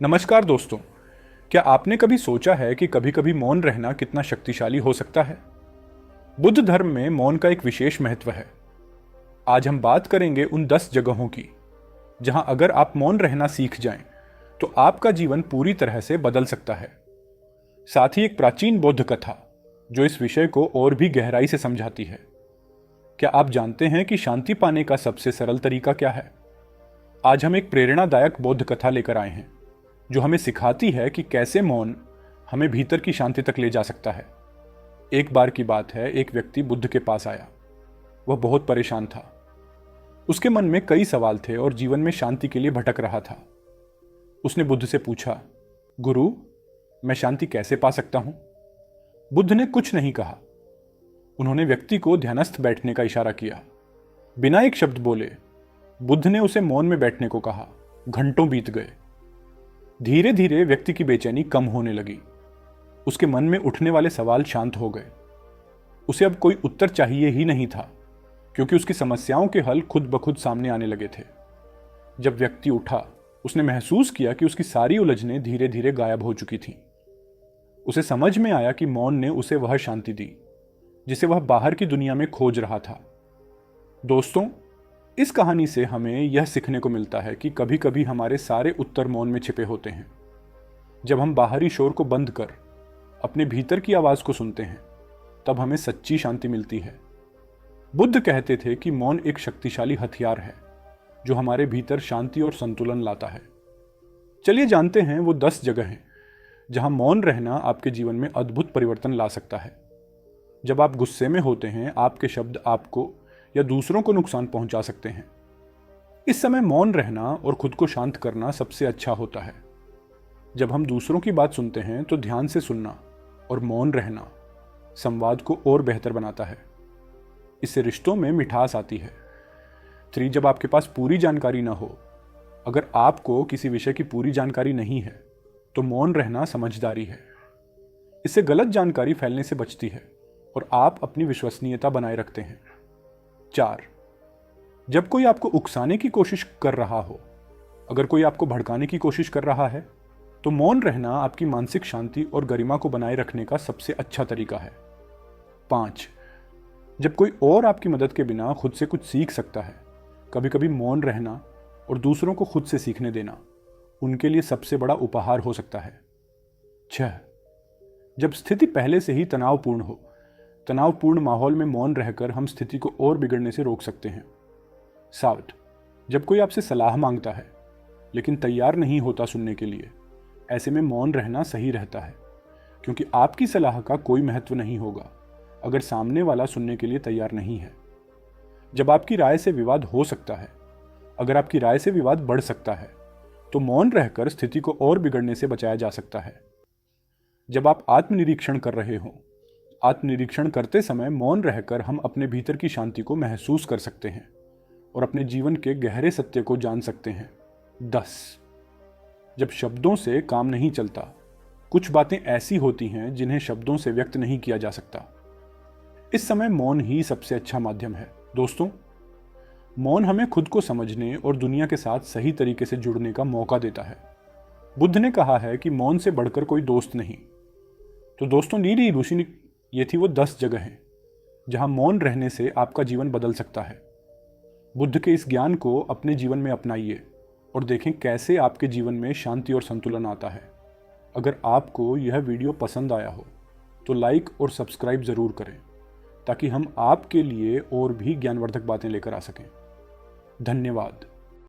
नमस्कार दोस्तों। क्या आपने कभी सोचा है कि कभी कभी मौन रहना कितना शक्तिशाली हो सकता है? बुद्ध धर्म में मौन का एक विशेष महत्व है। आज हम बात करेंगे उन 10 जगहों की जहां अगर आप मौन रहना सीख जाएं तो आपका जीवन पूरी तरह से बदल सकता है। साथ ही एक प्राचीन बौद्ध कथा जो इस विषय को और भी गहराई से समझाती है। क्या आप जानते हैं कि शांति पाने का सबसे सरल तरीका क्या है? आज हम एक प्रेरणादायक बौद्ध कथा लेकर आए हैं जो हमें सिखाती है कि कैसे मौन हमें भीतर की शांति तक ले जा सकता है। एक बार की बात है, एक व्यक्ति बुद्ध के पास आया। वह बहुत परेशान था। उसके मन में कई सवाल थे और जीवन में शांति के लिए भटक रहा था। उसने बुद्ध से पूछा, गुरु, मैं शांति कैसे पा सकता हूं? बुद्ध ने कुछ नहीं कहा। उन्होंने व्यक्ति को ध्यानस्थ बैठने का इशारा किया। बिना एक शब्द बोले बुद्ध ने उसे मौन में बैठने को कहा। घंटों बीत गए। धीरे धीरे व्यक्ति की बेचैनी कम होने लगी। उसके मन में उठने वाले सवाल शांत हो गए। उसे अब कोई उत्तर चाहिए ही नहीं था, क्योंकि उसकी समस्याओं के हल खुद ब खुद सामने आने लगे थे। जब व्यक्ति उठा, उसने महसूस किया कि उसकी सारी उलझनें धीरे धीरे गायब हो चुकी थीं। उसे समझ में आया कि मौन ने उसे वह शांति दी जिसे वह बाहर की दुनिया में खोज रहा था। दोस्तों, इस कहानी से हमें यह सीखने को मिलता है कि कभी कभी हमारे सारे उत्तर मौन में छिपे होते हैं। जब हम बाहरी शोर को बंद कर अपने भीतर की आवाज को सुनते हैं, तब हमें सच्ची शांति मिलती है। बुद्ध कहते थे कि मौन एक शक्तिशाली हथियार है जो हमारे भीतर शांति और संतुलन लाता है। चलिए जानते हैं वो 10 जगह हैं जहां मौन रहना आपके जीवन में अद्भुत परिवर्तन ला सकता है। जब आप गुस्से में होते हैं, आपके शब्द आपको या दूसरों को नुकसान पहुंचा सकते हैं। इस समय मौन रहना और खुद को शांत करना सबसे अच्छा होता है। जब हम दूसरों की बात सुनते हैं तो ध्यान से सुनना और मौन रहना संवाद को और बेहतर बनाता है। इससे रिश्तों में मिठास आती है। 3, जब आपके पास पूरी जानकारी ना हो। अगर आपको किसी विषय की पूरी जानकारी नहीं है तो मौन रहना समझदारी है। इससे गलत जानकारी फैलने से बचती है और आप अपनी विश्वसनीयता बनाए रखते हैं। 4, जब कोई आपको उकसाने की कोशिश कर रहा हो, अगर कोई आपको भड़काने की कोशिश कर रहा है, तो मौन रहना आपकी मानसिक शांति और गरिमा को बनाए रखने का सबसे अच्छा तरीका है। 5, जब कोई और आपकी मदद के बिना खुद से कुछ सीख सकता है, कभी कभी मौन रहना और दूसरों को खुद से सीखने देना उनके लिए सबसे बड़ा उपहार हो सकता है। 6, जब स्थिति पहले से ही तनावपूर्ण हो, तनावपूर्ण माहौल में मौन रहकर हम स्थिति को और बिगड़ने से रोक सकते हैं। 7, जब कोई आपसे सलाह मांगता है लेकिन तैयार नहीं होता सुनने के लिए, ऐसे में मौन रहना सही रहता है, क्योंकि आपकी सलाह का कोई महत्व नहीं होगा अगर सामने वाला सुनने के लिए तैयार नहीं है। जब आपकी राय से विवाद हो सकता है, अगर आपकी राय से विवाद बढ़ सकता है, तो मौन रहकर स्थिति को और बिगड़ने से बचाया जा सकता है। जब आप आत्मनिरीक्षण कर रहे हों, आत्मनिरीक्षण करते समय मौन रहकर हम अपने भीतर की शांति को महसूस कर सकते हैं और अपने जीवन के गहरे सत्य को जान सकते हैं। 10, जब शब्दों से काम नहीं चलता, कुछ बातें ऐसी होती हैं जिन्हें शब्दों से व्यक्त नहीं किया जा सकता। इस समय मौन ही सबसे अच्छा माध्यम है। दोस्तों, मौन हमें खुद को समझने और दुनिया के साथ सही तरीके से जुड़ने का मौका देता है। बुद्ध ने कहा है कि मौन से बढ़कर कोई दोस्त नहीं। तो दोस्तों, नीरी ऋषि, ये थी वो 10 जगह हैं जहां मौन रहने से आपका जीवन बदल सकता है। बुद्ध के इस ज्ञान को अपने जीवन में अपनाइए और देखें कैसे आपके जीवन में शांति और संतुलन आता है। अगर आपको यह वीडियो पसंद आया हो तो लाइक और सब्सक्राइब ज़रूर करें, ताकि हम आपके लिए और भी ज्ञानवर्धक बातें लेकर आ सकें। धन्यवाद।